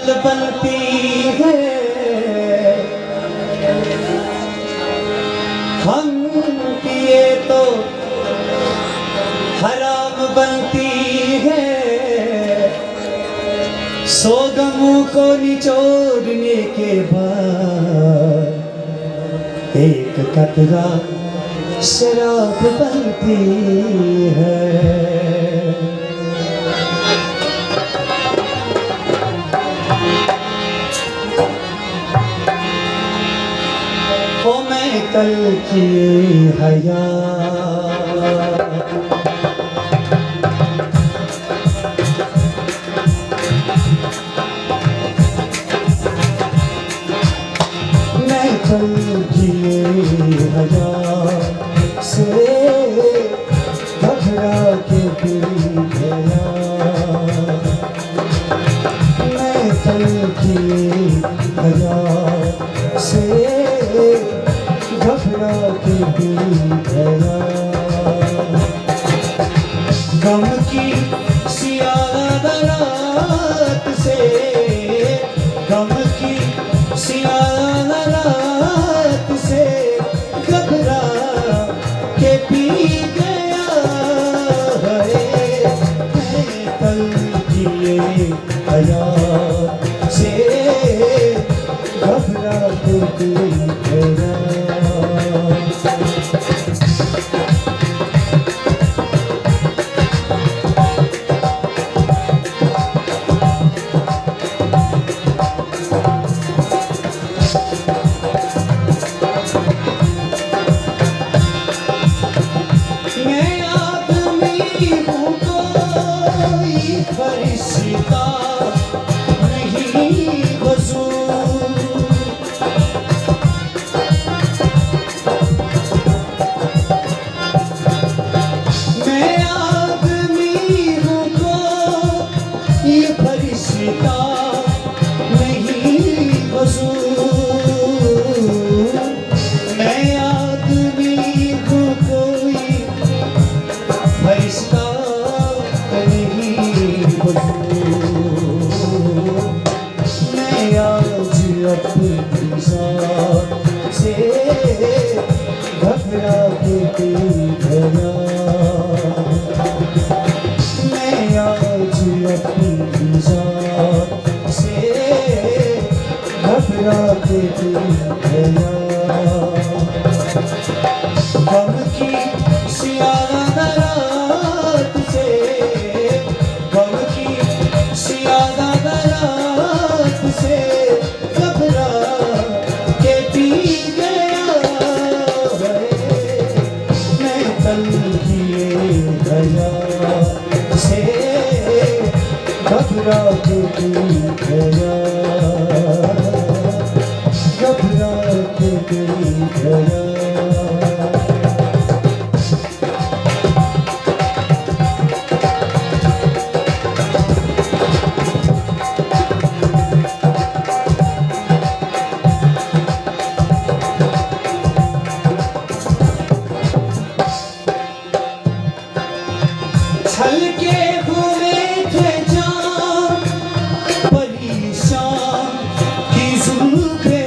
हलाल बनती है, हम पिए तो हराम बनती है। सौ गमों को निचोड़ने के बाद एक कतरा शराब बनती है। मैं कल की हया, मैं कल की हया से घबरा के पी गया। मैं कल की हया से घबरा के पी गया। गम की सियाह रात से, गम की सियाह रात से घबरा के पी गया है। मैं कल किए हयात से घबरा के पी गया। फरिश्ता नहीं वजूद, मैं आदमी हूँ कोई फरिश्ता नहीं वजूद। मैं आदमी हूँ कोई फरिश्ता मैं आज अपनी जात से घबरा के पी गया। मैं आज अपनी जात से घबरा के पी गया। गम की सियाह रात से, गम की सियाह रात से घबरा के पी गया है। मैं कल किए गया से घबरा के पी गया। घबरा के पी गया। छलके हुए थे जान परेशान की जुल्फे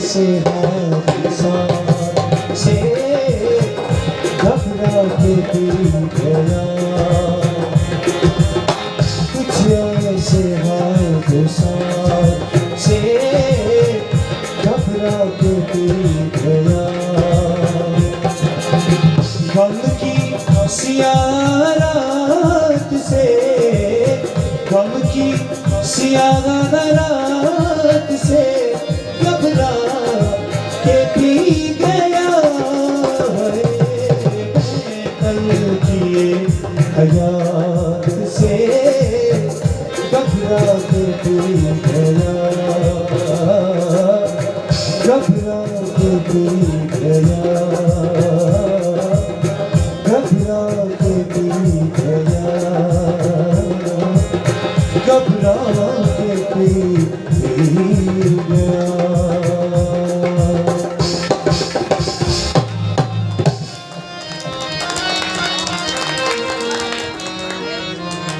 से से घबरा के पी गया। कुछ ऐसे हादसा से घबरा के पी गया। गम की सियाह रात से, गम की सियाह रात से এই